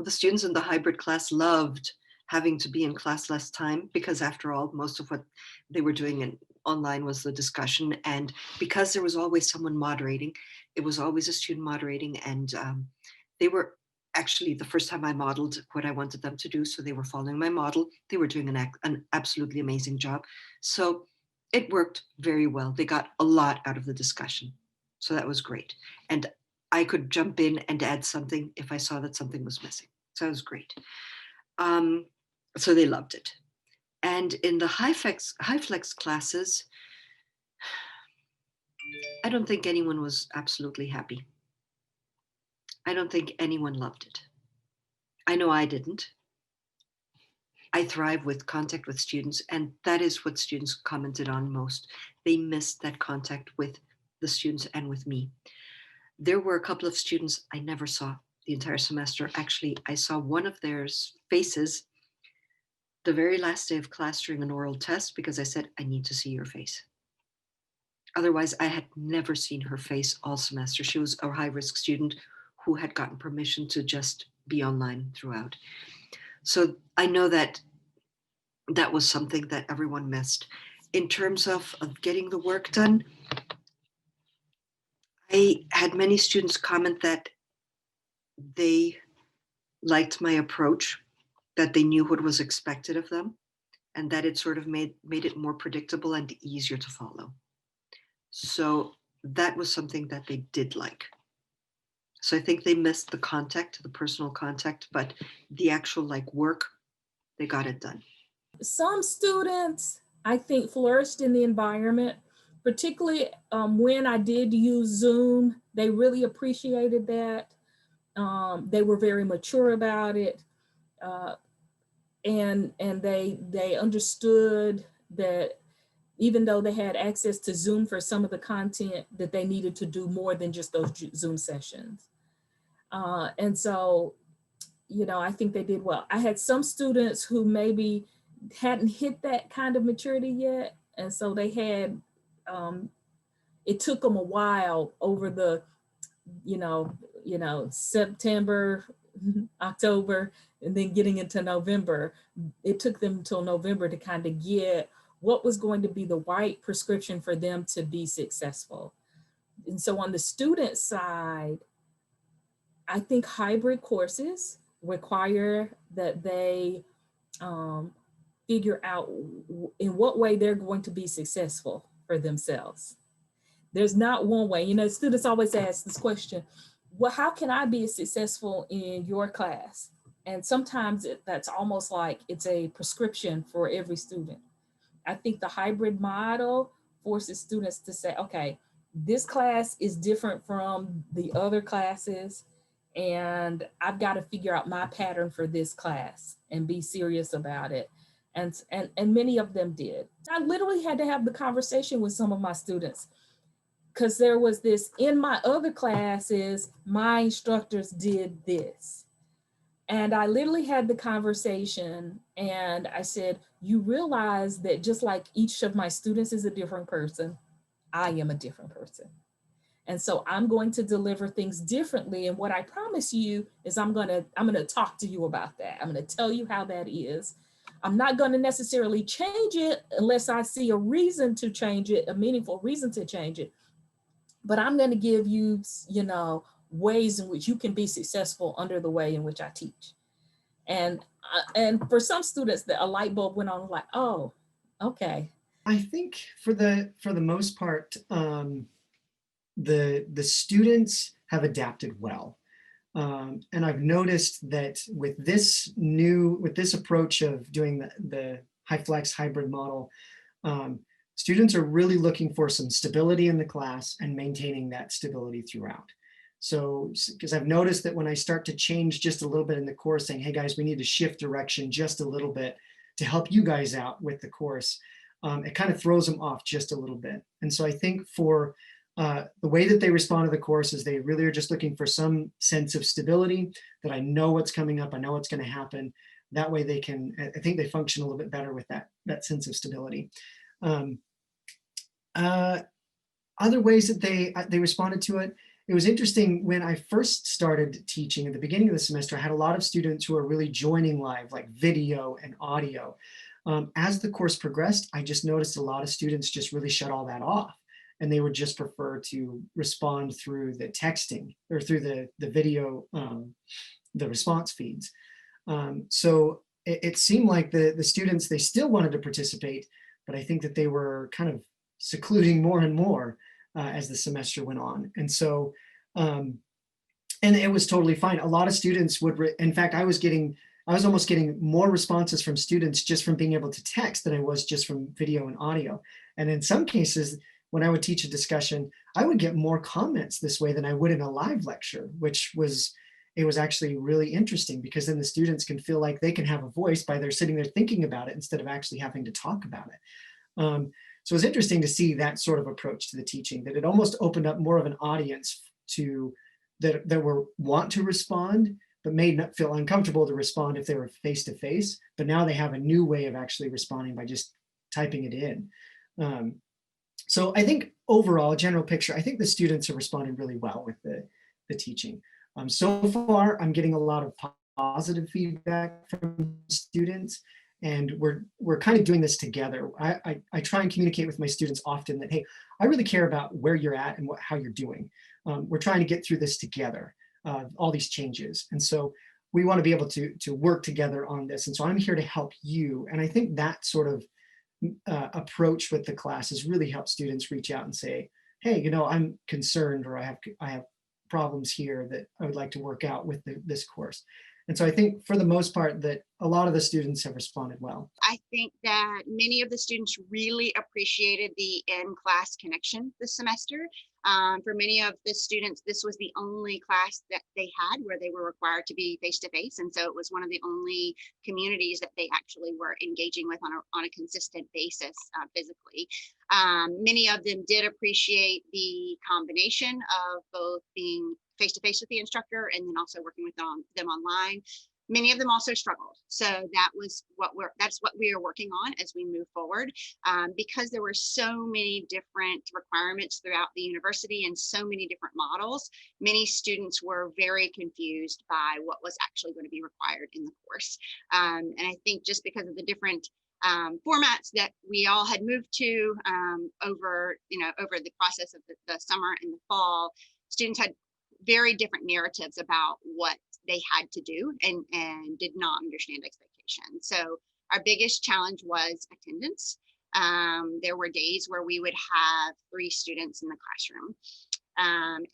the students in the hybrid class loved having to be in class less time because after all, most of what they were doing online was the discussion. And because there was always someone moderating, it was always a student moderating. And they were actually, the first time I modeled what I wanted them to do, so they were following my model. They were doing an absolutely amazing job. So it worked very well. They got a lot out of the discussion. So that was great. And I could jump in and add something if I saw that something was missing. So it was great. So they loved it. And in the Hyflex classes, I don't think anyone was absolutely happy. I don't think anyone loved it. I know I didn't. I thrive with contact with students, and that is what students commented on most. They missed that contact with the students and with me. There were a couple of students I never saw the entire semester. Actually, I saw one of their faces the very last day of class during an oral test because I said, I need to see your face. Otherwise, I had never seen her face all semester. She was a high-risk student who had gotten permission to just be online throughout. So I know that that was something that everyone missed. In terms of getting the work done, I had many students comment that they liked my approach, that they knew what was expected of them, and that it sort of made it more predictable and easier to follow. So that was something that they did like. So I think they missed the contact, the personal contact, but the actual like work, they got it done. Some students, I think, flourished in the environment, particularly when I did use Zoom. They really appreciated that. They were very mature about it. And they understood that even though they had access to Zoom for some of the content, that they needed to do more than just those Zoom sessions. And so, you know, I think they did well. I had some students who maybe hadn't hit that kind of maturity yet. And so they had, it took them a while over the, September, October, and then getting into November. It took them until November to kind of get what was going to be the right prescription for them to be successful. And so on the student side, I think hybrid courses require that they figure out in what way they're going to be successful for themselves. There's not one way. You know, students always ask this question, well, how can I be successful in your class? And sometimes that's almost like it's a prescription for every student. I think the hybrid model forces students to say, okay, this class is different from the other classes, and I've got to figure out my pattern for this class and be serious about it. And many of them did. I literally had to have the conversation with some of my students because there was this, in my other classes, my instructors did this. And I literally had the conversation and I said, you realize that just like each of my students is a different person, I am a different person. And so I'm going to deliver things differently. And what I promise you is I'm gonna talk to you about that. I'm gonna tell you how that is. I'm not gonna necessarily change it unless I see a reason to change it, a meaningful reason to change it. But I'm gonna give you, ways in which you can be successful under the way in which I teach. And for some students, a light bulb went on, like, oh, okay. I think for the most part, the students have adapted well. And I've noticed that with this approach of doing the Hyflex hybrid model, students are really looking for some stability in the class and maintaining that stability throughout. So, because I've noticed that when I start to change just a little bit in the course, saying, hey guys, we need to shift direction just a little bit to help you guys out with the course, it kind of throws them off just a little bit. And so I think for the way that they respond to the course is they really are just looking for some sense of stability, that I know what's coming up, I know what's going to happen. That way they can, I think they function a little bit better with that sense of stability. Other ways that they responded to it, it was interesting when I first started teaching at the beginning of the semester. I had a lot of students who were really joining live, like video and audio. As the course progressed, I just noticed a lot of students just really shut all that off, and they would just prefer to respond through the texting or through the video, the response feeds. So it seemed like the students, they still wanted to participate, but I think that they were kind of secluding more and more as the semester went on. And so, and it was totally fine. A lot of students would, in fact, I was almost getting more responses from students just from being able to text than I was just from video and audio. And in some cases, when I would teach a discussion, I would get more comments this way than I would in a live lecture, which was, it was actually really interesting, because then the students can feel like they can have a voice by their sitting there thinking about it instead of actually having to talk about it. So it was interesting to see that sort of approach to the teaching, that it almost opened up more of an audience to that were want to respond, but may not feel uncomfortable to respond if they were face to face. But now they have a new way of actually responding by just typing it in. So I think overall, general picture, I think the students have responded really well with the teaching. So far, I'm getting a lot of positive feedback from students, and we're kind of doing this together. I try and communicate with my students often that, hey, I really care about where you're at and how you're doing. We're trying to get through this together, all these changes. And so we want to be able to work together on this. And so I'm here to help you. And I think that sort of approach with the class has really helped students reach out and say, hey, you know, I'm concerned, or I have problems here that I would like to work out with this course. And so I think for the most part that a lot of the students have responded well. I think that many of the students really appreciated the in-class connection this semester. For many of the students, this was the only class that they had where they were required to be face-to-face. And so it was one of the only communities that they actually were engaging with on a consistent basis physically. Many of them did appreciate the combination of both being face-to-face with the instructor and then also working with them online. Many of them also struggled. So that's what we are working on as we move forward, because there were so many different requirements throughout the university and so many different models. Many students were very confused by what was actually going to be required in the course. And I think just because of the different formats that we all had moved to over the process of the summer and the fall, students had very different narratives about what they had to do and did not understand expectations. So our biggest challenge was attendance. There were days where we would have 3 students in the classroom.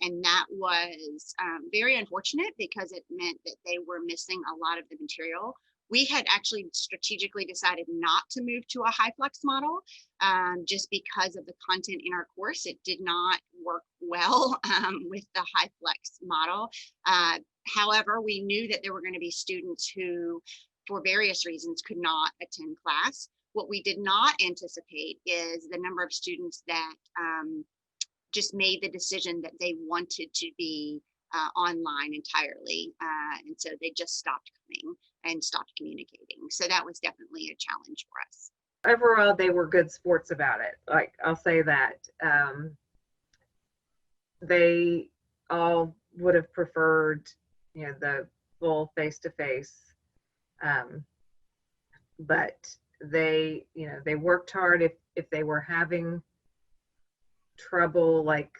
And that was very unfortunate because it meant that they were missing a lot of the material. We had actually strategically decided not to move to a Hyflex model just because of the content in our course. It did not work well with the Hyflex model. However, we knew that there were going to be students who, for various reasons, could not attend class. What we did not anticipate is the number of students that just made the decision that they wanted to be online entirely. And so they just stopped coming and stopped communicating. So that was definitely a challenge for us. Overall, they were good sports about it. Like, I'll say that. They all would have preferred, the full face-to-face. But they, they worked hard. If they were having trouble, like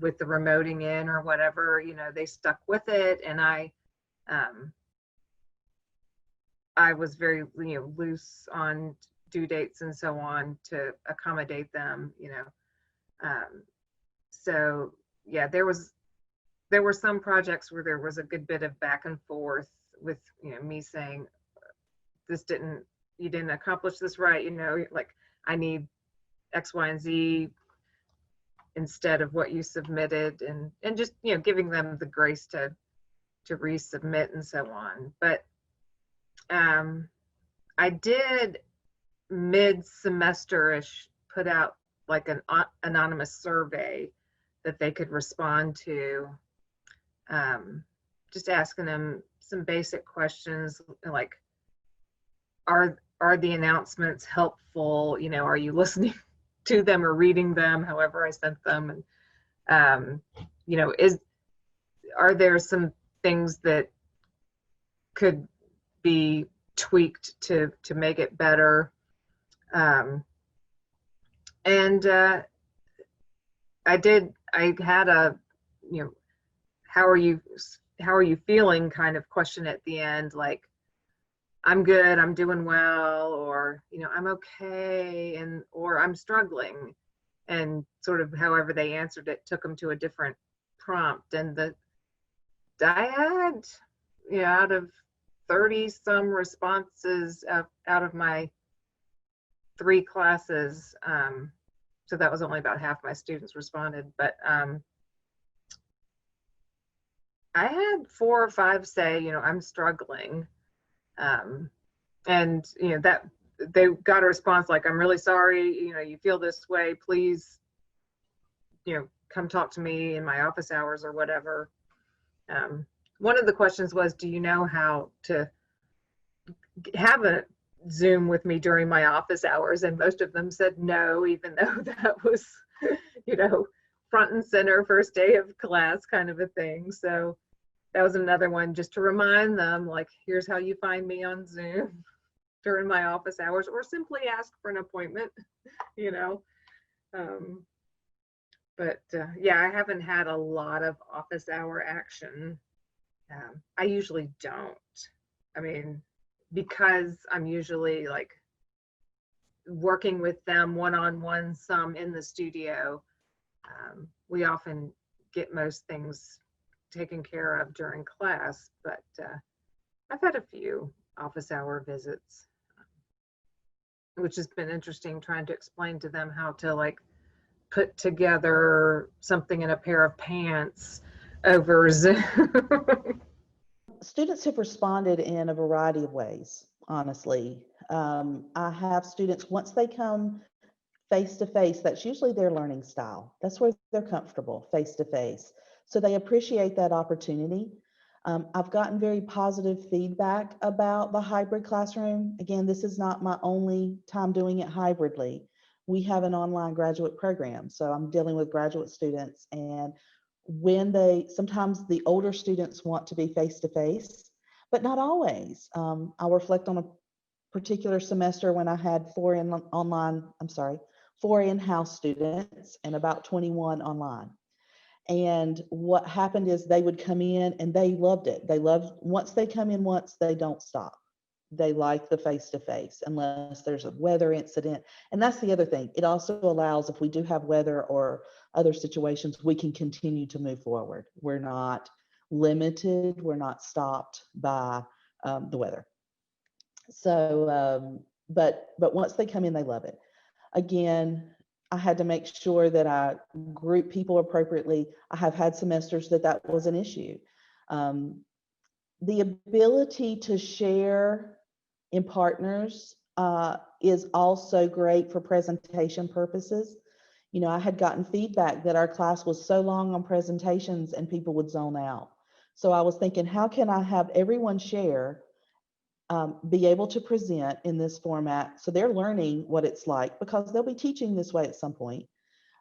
with the remoting in or whatever, they stuck with it. And I was very, loose on due dates and so on to accommodate them, so yeah, there were some projects where there was a good bit of back and forth with, me saying, you didn't accomplish this right, like I need X, Y, and Z instead of what you submitted, and just, giving them the grace to resubmit and so on. But I did mid-semester-ish put out like an anonymous survey that they could respond to, just asking them some basic questions like, are the announcements helpful? Are you listening to them or reading them, however I sent them? And you know, are there some things that could be tweaked to make it better? And I had a, you know, how are you feeling kind of question at the end, like, I'm good, I'm doing well, or, you know, I'm okay, or I'm struggling. And sort of however they answered it took them to a different prompt. And I had, you know, out of 30 some responses out of my 3 classes, so that was only about half my students responded, but I had 4 or 5 say, you know, I'm struggling. And, you know, that they got a response like, I'm really sorry, you know, you feel this way, please, you know, come talk to me in my office hours or whatever. One of the questions was, do you know how to have a Zoom with me during my office hours? And most of them said no, even though that was, you know, front and center, first day of class kind of a thing. So that was another one, just to remind them, like, here's how you find me on Zoom during my office hours, or simply ask for an appointment, you know. But yeah, I haven't had a lot of office hour action. I usually don't. I mean, because I'm usually like working with them one-on-one, some in the studio, we often get most things taken care of during class, but I've had a few office hour visits, which has been interesting, trying to explain to them how to like put together something in a pair of pants over Zoom. Students have responded in a variety of ways, honestly. I have students, once they come face to face, that's usually their learning style. That's where they're comfortable, face to face. So they appreciate that opportunity. I've gotten very positive feedback about the hybrid classroom. Again, this is not my only time doing it hybridly. We have an online graduate program, so I'm dealing with graduate students, and sometimes the older students want to be face to face, but not always. I'll reflect on a particular semester when I had 4 in-house students and about 21 online. And what happened is they would come in and they loved it. Once they come in once, they don't stop. They like the face-to-face unless there's a weather incident. And that's the other thing. It also allows, if we do have weather or other situations, we can continue to move forward. We're not limited. We're not stopped by the weather. So, but once they come in, they love it. Again, I had to make sure that I group people appropriately. I have had semesters that was an issue. The ability to share in partners is also great for presentation purposes. You know, I had gotten feedback that our class was so long on presentations and people would zone out. So I was thinking, how can I have everyone share, be able to present in this format so they're learning what it's like, because they'll be teaching this way at some point.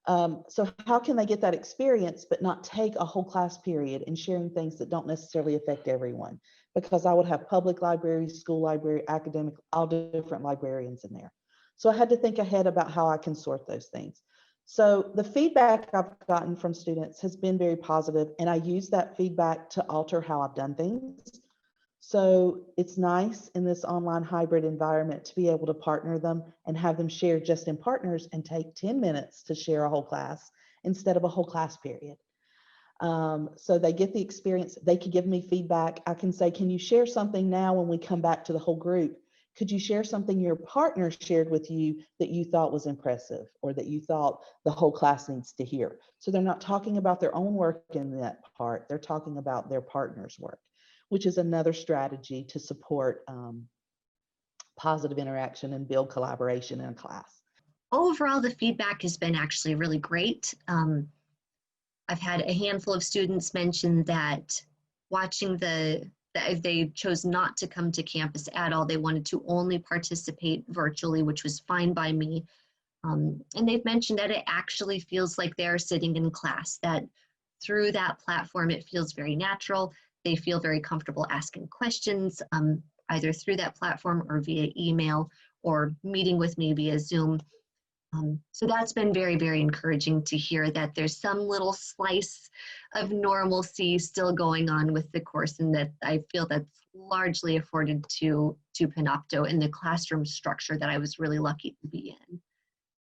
So how can they get that experience but not take a whole class period and sharing things that don't necessarily affect everyone? Because I would have public libraries, school library, academic, all different librarians in there. So I had to think ahead about how I can sort those things. So the feedback I've gotten from students has been very positive, and I use that feedback to alter how I've done things. So it's nice in this online hybrid environment to be able to partner them and have them share just in partners and take 10 minutes to share a whole class instead of a whole class period. So they get the experience. They could give me feedback. I can say, can you share something now when we come back to the whole group? Could you share something your partner shared with you that you thought was impressive or that you thought the whole class needs to hear? So they're not talking about their own work in that part. They're talking about their partner's work, which is another strategy to support positive interaction and build collaboration in a class. Overall, the feedback has been actually really great. I've had a handful of students mention that watching that if they chose not to come to campus at all, they wanted to only participate virtually, which was fine by me. And they've mentioned that it actually feels like they're sitting in class, that through that platform, it feels very natural. They feel very comfortable asking questions, either through that platform or via email or meeting with me via Zoom. So that's been very, very encouraging to hear that there's some little slice of normalcy still going on with the course, and that I feel that's largely afforded to Panopto in the classroom structure that I was really lucky to be in.